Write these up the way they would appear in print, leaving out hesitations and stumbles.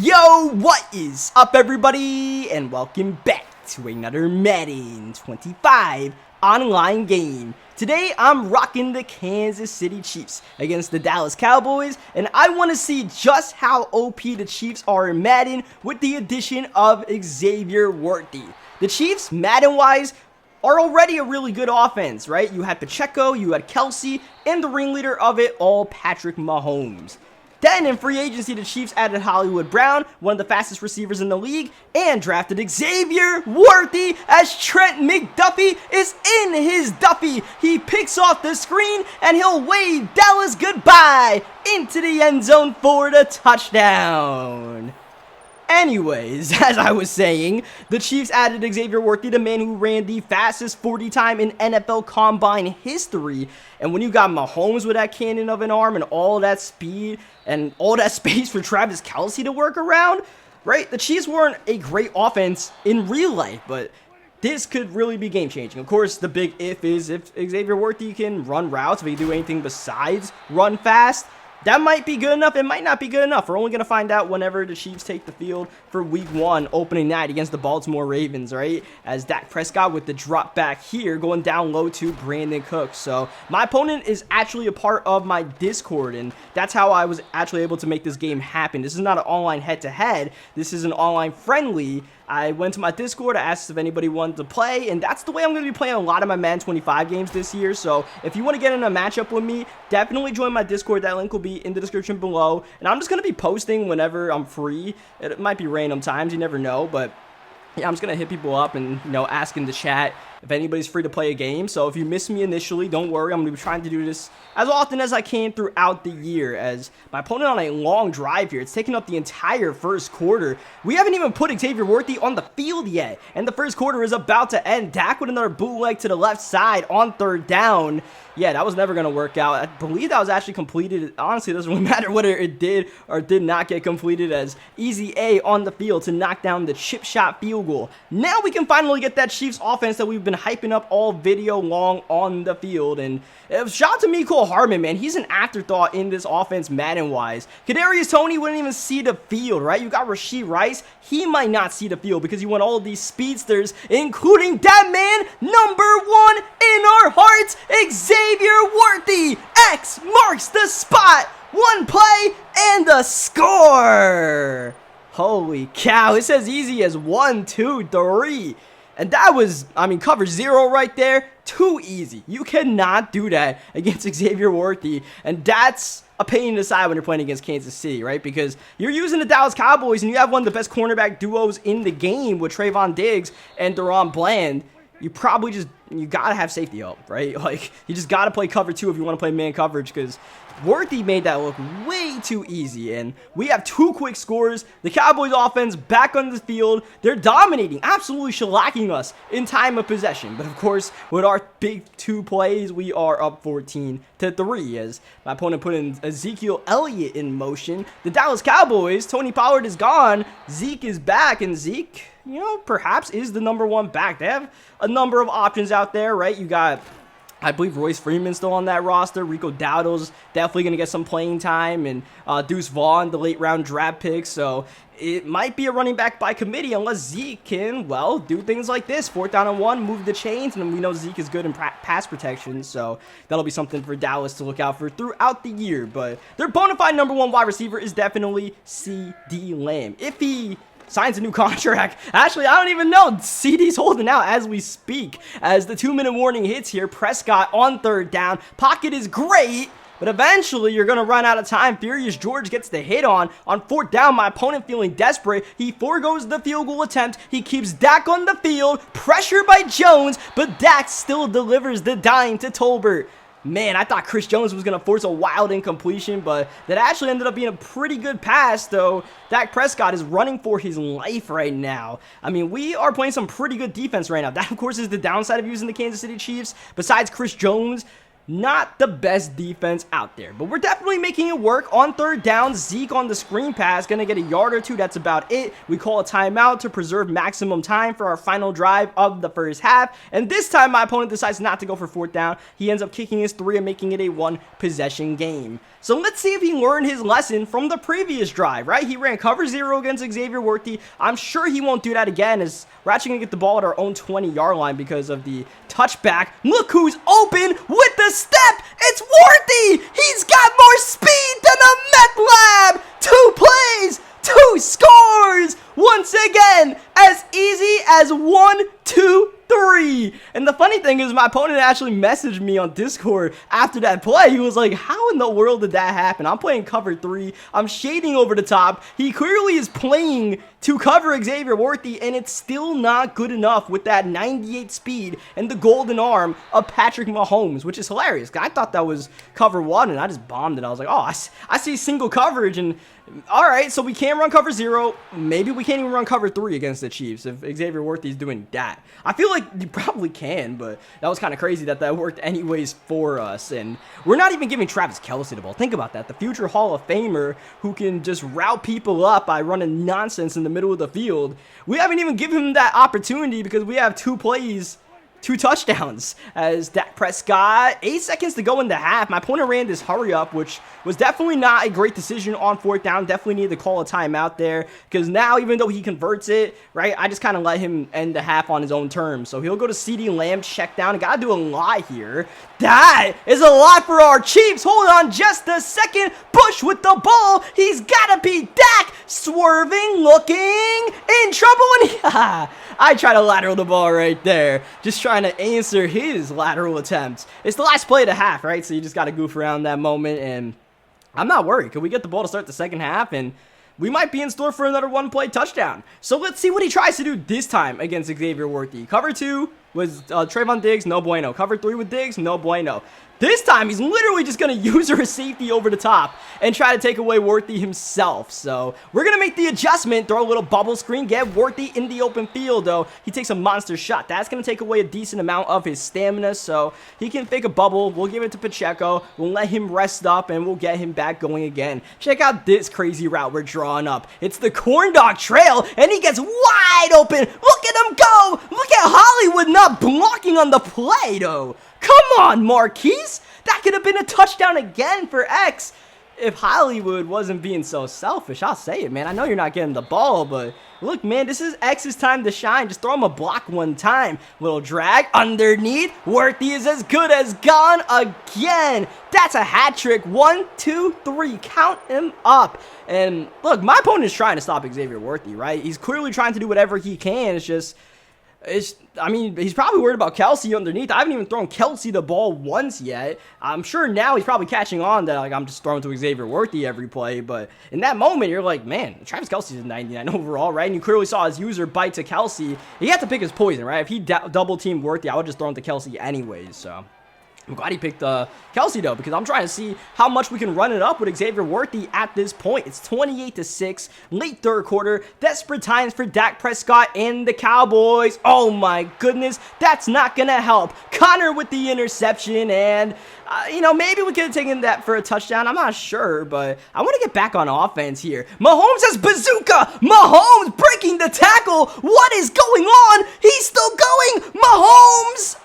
Yo, what is up, everybody, and welcome back to another Madden 25 online game. Today, I'm rocking the Kansas City Chiefs against the Dallas Cowboys, and I want to see just how OP the Chiefs are in Madden with the addition of Xavier Worthy. The Chiefs, Madden-wise, are already a really good offense, right? You had Pacheco, you had Kelsey, and the ringleader of it all, Patrick Mahomes. Then in free agency, the Chiefs added Hollywood Brown, one of the fastest receivers in the league, and drafted Xavier Worthy as Trent McDuffie is in his Duffy. He picks off the screen and he'll wave Dallas goodbye into the end zone for the touchdown. Anyways, as I was saying, the Chiefs added Xavier Worthy, the man who ran the fastest 40 time in NFL Combine history. And when you got Mahomes with that cannon of an arm and all that speed and all that space for Travis Kelsey to work around, right? The Chiefs weren't a great offense in real life, but this could really be game-changing. Of course, the big if is if Xavier Worthy can run routes, if he can do anything besides run fast. That might be good enough. It might not be good enough. We're only going to find out whenever the Chiefs take the field for week 1 opening night against the Baltimore Ravens, right? As Dak Prescott with the drop back here going down low to Brandon Cooks. So my opponent is actually a part of my Discord, and that's how I was actually able to make this game happen. This is not an online head-to-head. This is an online friendly. I went to my Discord, I asked if anybody wanted to play, and that's the way I'm going to be playing a lot of my Madden 25 games this year. So if you want to get in a matchup with me, definitely join my Discord. That link will be in the description below. And I'm just going to be posting whenever I'm free. It might be random times, you never know, but yeah, I'm just going to hit people up and, ask in the chat if anybody's free to play a game. So if you miss me initially, don't worry. I'm going to be trying to do this as often as I can throughout the year, as my opponent on a long drive here. It's taking up the entire first quarter. We haven't even put Xavier Worthy on the field yet, and the first quarter is about to end. Dak with another bootleg to the left side on third down. Yeah, that was never going to work out. I believe that was actually completed. Honestly, it doesn't really matter whether it did or did not get completed, as Easy A on the field to knock down the chip shot field goal. Now we can finally get that Chiefs offense that we've been hyping up all video long on the field. And shout out to Mecole Hardman, man. He's an afterthought in this offense Madden-wise. Kadarius Toney wouldn't even see the field, right? You got Rashee Rice. He might not see the field because you want all of these speedsters, including that man, #1 in our hearts, Xavier Worthy. X marks the spot. One play and the score. Holy cow. It says easy as 1, 2, 3. And that was, cover 0 right there. Too easy. You cannot do that against Xavier Worthy. And that's a pain in the side when you're playing against Kansas City, right? Because you're using the Dallas Cowboys and you have one of the best cornerback duos in the game with Trayvon Diggs and Deron Bland. You probably you got to have safety help, right? Like, you just got to play cover 2 if you want to play man coverage, because Worthy made that look way too easy. And we have 2 quick scores. The Cowboys offense back on the field. They're dominating, absolutely shellacking us in time of possession. But of course, with our big 2 plays, we are up 14-3 as my opponent put in Ezekiel Elliott in motion. The Dallas Cowboys, Tony Pollard is gone. Zeke is back, and Zeke, perhaps is the #1 back. They have a number of options out there, right? You got, I believe, Royce Freeman's still on that roster. Rico Dowdle's definitely going to get some playing time. And Deuce Vaughn, the late-round draft pick. So it might be a running back by committee unless Zeke can, well, do things like this. 4th down and 1, move the chains. And we know Zeke is good in pass protection. So that'll be something for Dallas to look out for throughout the year. But their bona fide #1 wide receiver is definitely CD Lamb. If he signs a new contract. Actually, I don't even know. CD's holding out as we speak. As the 2-minute warning hits here, Prescott on 3rd down. Pocket is great, but eventually you're going to run out of time. Furious George gets the hit on 4th down. My opponent feeling desperate. He foregoes the field goal attempt. He keeps Dak on the field. Pressure by Jones, but Dak still delivers the dime to Tolbert. Man, I thought Chris Jones was going to force a wild incompletion, but that actually ended up being a pretty good pass, though Dak Prescott is running for his life right now. We are playing some pretty good defense right now. That, of course, is the downside of using the Kansas City Chiefs. Besides Chris Jones, Not the best defense out there, but we're definitely making it work. On third down, Zeke on the screen pass, gonna get a yard or two. That's about it. We call a timeout to preserve maximum time for our final drive of the first half, and this time my opponent decides not to go for fourth down. He ends up kicking his three and making it a one possession game. So let's see if he learned his lesson from the previous drive, right? He ran cover 0 against Xavier Worthy. I'm sure he won't do that again, as we're actually going to get the ball at our own 20-yard line because of the touchback. Look who's open with the step. It's Worthy. He's got more speed than a meth lab. 2 plays, 2 scores. Once again, as easy as 1, 2, 3. And the funny thing is, my opponent actually messaged me on Discord after that play. He was like, how in the world did that happen? I'm playing cover 3. I'm shading over the top. He clearly is playing to cover Xavier Worthy, and it's still not good enough with that 98 speed and the golden arm of Patrick Mahomes, which is hilarious. I thought that was cover 1, and I just bombed it. I was like, oh, I see single coverage, and all right, so we can't run cover 0. Maybe we can't even run cover 3 against the Chiefs if Xavier Worthy is doing that. I feel like you probably can, but that was kind of crazy that worked anyways for us. And we're not even giving Travis Kelce the ball. Think about that. The future Hall of Famer who can just route people up by running nonsense in the middle of the field. We haven't even given him that opportunity because we have 2 plays, 2 touchdowns as Dak Prescott, 8 seconds to go in the half. My opponent ran this hurry up, which was definitely not a great decision on fourth down. Definitely needed to call a timeout there because now, even though he converts it, right, I just kind of let him end the half on his own terms. So he'll go to CeeDee Lamb, check down. Got to do a lot here. That is a lot for our Chiefs. Hold on just a second. Bush with the ball. He's got to be Dak. Swerving, looking in trouble. And I try to lateral the ball right there. Just trying to answer his lateral attempt. It's the last play of the half, right? So you just got to goof around that moment. And I'm not worried. Can we get the ball to start the second half? And we might be in store for another 1-play touchdown. So let's see what he tries to do this time against Xavier Worthy. Cover 2 was Trayvon Diggs, no bueno. Cover 3 with Diggs, no bueno. This time, he's literally just going to use her safety over the top and try to take away Worthy himself. So we're going to make the adjustment, throw a little bubble screen, get Worthy in the open field, though. He takes a monster shot. That's going to take away a decent amount of his stamina, so he can fake a bubble. We'll give it to Pacheco. We'll let him rest up, and we'll get him back going again. Check out this crazy route we're drawing up. It's the corn dog trail, and he gets wide open. Look at him go. Look at Hollywood not blocking on the play, though. Come on, Marquise. That could have been a touchdown again for X if Hollywood wasn't being so selfish. I'll say it, man. I know you're not getting the ball, but look, man, this is X's time to shine. Just throw him a block one time. Little drag underneath. Worthy is as good as gone again. That's a hat trick. 1, 2, 3. Count him up. And look, my opponent is trying to stop Xavier Worthy, right? He's clearly trying to do whatever he can. It's just... I mean, he's probably worried about Kelce underneath. I haven't even thrown Kelce the ball once yet. I'm sure now he's probably catching on that, like, I'm just throwing to Xavier Worthy every play. But in that moment, you're like, man, Travis Kelce's a 99 overall, right? And you clearly saw his user bite to Kelce. He had to pick his poison, right? If he double-teamed Worthy, I would just throw him to Kelce anyways, so... I'm glad he picked Kelce, though, because I'm trying to see how much we can run it up with Xavier Worthy at this point. It's 28-6, late third quarter. Desperate times for Dak Prescott and the Cowboys. Oh, my goodness. That's not going to help. Connor with the interception, and, you know, maybe we could have taken that for a touchdown. I'm not sure, but I want to get back on offense here. Mahomes has bazooka. Mahomes breaking the tackle. What is going on? He's still going. Mahomes.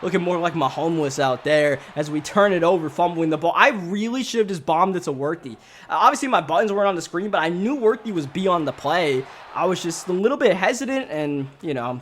Looking more like Mahomeless out there as we turn it over, fumbling the ball. I really should have just bombed it to Worthy. Obviously, my buttons weren't on the screen, but I knew Worthy was beyond the play. I was just a little bit hesitant, and, you know,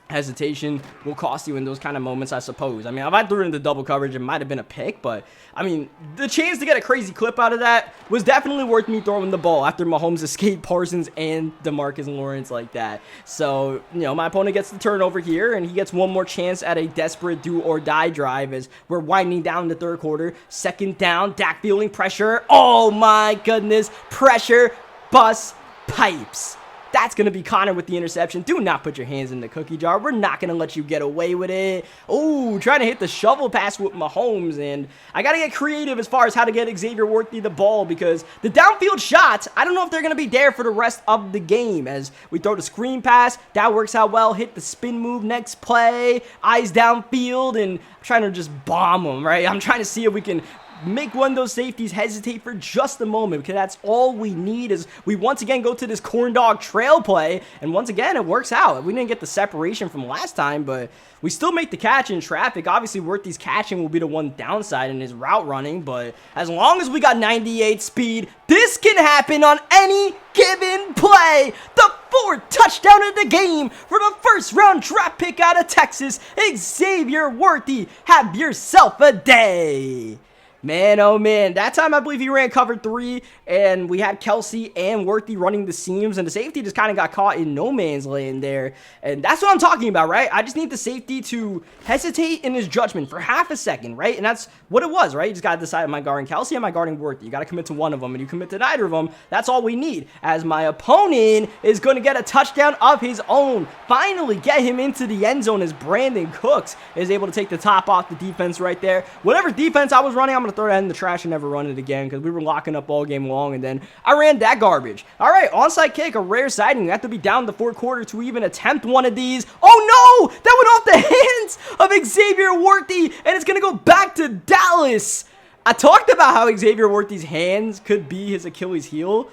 hesitation will cost you in those kind of moments, I suppose. I mean, if I threw it into double coverage, it might have been a pick, but, I mean, the chance to get a crazy clip out of that was definitely worth me throwing the ball after Mahomes escaped Parsons and DeMarcus Lawrence like that. So, you know, my opponent gets the turnover here, and he gets one more chance at a desperate do-or-die drive as we're winding down the third quarter. Second down, Dak feeling pressure. Oh, my goodness. Pressure, bus, pipes. That's going to be Connor with the interception. Do not put your hands in the cookie jar. We're not going to let you get away with it. Oh, trying to hit the shovel pass with Mahomes. And I got to get creative as far as how to get Xavier Worthy the ball, because the downfield shots, I don't know if they're going to be there for the rest of the game. As we throw the screen pass, that works out well. Hit the spin move next play. Eyes downfield, and I'm trying to just bomb them, right? I'm trying to see if we can make one of those safeties hesitate for just a moment, because that's all we need. Is we once again go to this corn dog trail play, and once again it works out. We didn't get the separation from last time, but we still make the catch in traffic. Obviously Worthy's catching will be the one downside in his route running, but as long as we got 98 speed, this can happen on any given play. The fourth touchdown of the game for the first round draft pick out of Texas, Xavier Worthy. Have yourself a day. Man, oh man, that time I believe he ran cover 3, and we had Kelsey and Worthy running the seams, and the safety just kind of got caught in no man's land there, and that's what I'm talking about, right? I just need the safety to hesitate in his judgment for half a second, right? And that's what it was, right? You just got to decide, am I guarding Kelsey, am I guarding Worthy? You got to commit to one of them, and you commit to neither of them. That's all we need, as my opponent is going to get a touchdown of his own. Finally get him into the end zone, as Brandon Cooks is able to take the top off the defense right there. Whatever defense I was running, I'm going to throw that in the trash and never run it again, because we were locking up all game long, and then I ran that garbage. All right, onside kick, a rare sighting. We have to be down the fourth quarter to even attempt one of these. Oh no, that went off the hands of Xavier Worthy, and it's gonna go back to Dallas. I talked about how Xavier Worthy's hands could be his Achilles heel.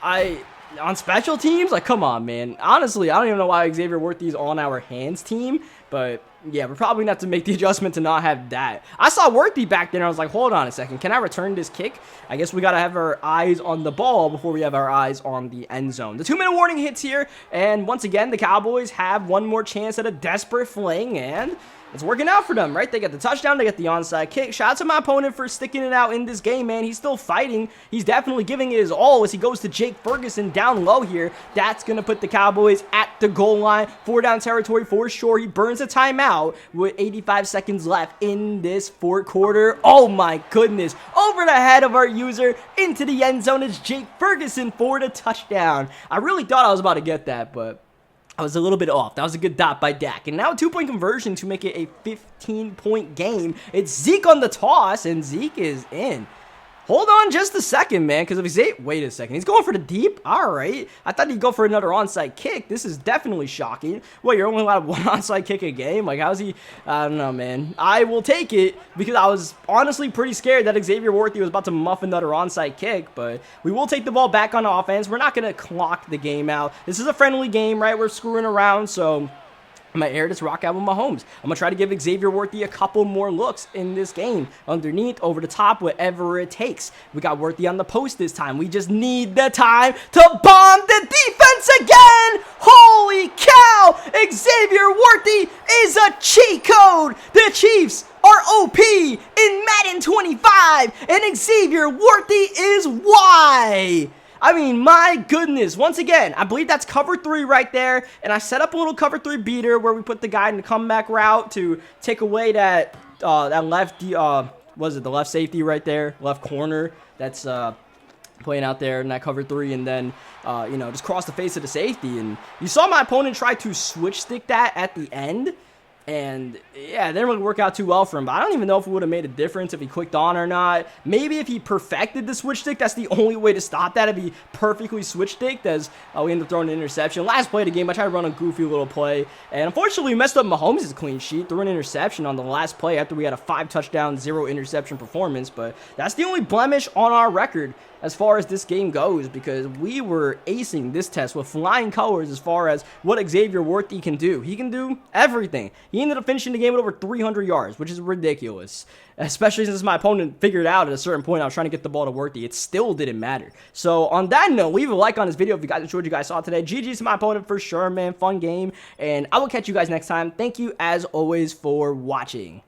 On special teams, like, come on, man. Honestly, I don't even know why Xavier Worthy's on our hands team, but yeah, we're probably going to have to make the adjustment to not have that. I saw Worthy back there, and I was like, hold on a second. Can I return this kick? I guess we got to have our eyes on the ball before we have our eyes on the end zone. The 2-minute warning hits here, and once again, the Cowboys have one more chance at a desperate fling, and it's working out for them, right? They get the touchdown, they get the onside kick. Shout out to my opponent for sticking it out in this game, man. He's still fighting. He's definitely giving it his all as he goes to Jake Ferguson down low here. That's going to put the Cowboys at the goal line. 4-down territory for sure. He burns a timeout with 85 seconds left in this fourth quarter. Oh my goodness. Over the head of our user into the end zone is Jake Ferguson for the touchdown. I really thought I was about to get that, but I was a little bit off. That was a good dot by Dak. And now a 2-point conversion to make it a 15-point game. It's Zeke on the toss, and Zeke is in. Hold on just a second, man, because if he's wait a second. He's going for the deep? All right. I thought he'd go for another onside kick. This is definitely shocking. Well, you're only allowed one onside kick a game? Like, how's he? I don't know, man. I will take it, because I was honestly pretty scared that Xavier Worthy was about to muff another onside kick, but we will take the ball back on offense. We're not going to clock the game out. This is a friendly game, right? We're screwing around, so I'm going to air this rock out with Mahomes. I'm going to try to give Xavier Worthy a couple more looks in this game. Underneath, over the top, whatever it takes. We got Worthy on the post this time. We just need the time to bomb the defense again. Holy cow! Xavier Worthy is a cheat code. The Chiefs are OP in Madden 25, and Xavier Worthy is Y. I mean, my goodness. Once again, I believe that's cover 3 right there. And I set up a little cover 3 beater where we put the guy in the comeback route to take away that left, was it the left safety right there? Left corner that's playing out there in that cover 3. And then, just cross the face of the safety. And you saw my opponent try to switch stick that at the end. And yeah, it didn't really work out too well for him. But I don't even know if it would have made a difference if he clicked on or not. Maybe if he perfected the switch stick, that's the only way to stop that. If he perfectly switch sticked, as we ended up throwing an interception. Last play of the game, I tried to run a goofy little play. And unfortunately, we messed up Mahomes' clean sheet. Threw an interception on the last play after we had a 5-touchdown, 0-interception performance. But that's the only blemish on our record as far as this game goes, because we were acing this test with flying colors as far as what Xavier Worthy can do. He can do everything. He ended up finishing the game with over 300 yards, which is ridiculous, especially since my opponent figured out at a certain point I was trying to get the ball to Worthy. It still didn't matter. So on that note, leave a like on this video if you guys enjoyed what you guys saw today. GG's to my opponent for sure, man. Fun game, and I will catch you guys next time. Thank you, as always, for watching.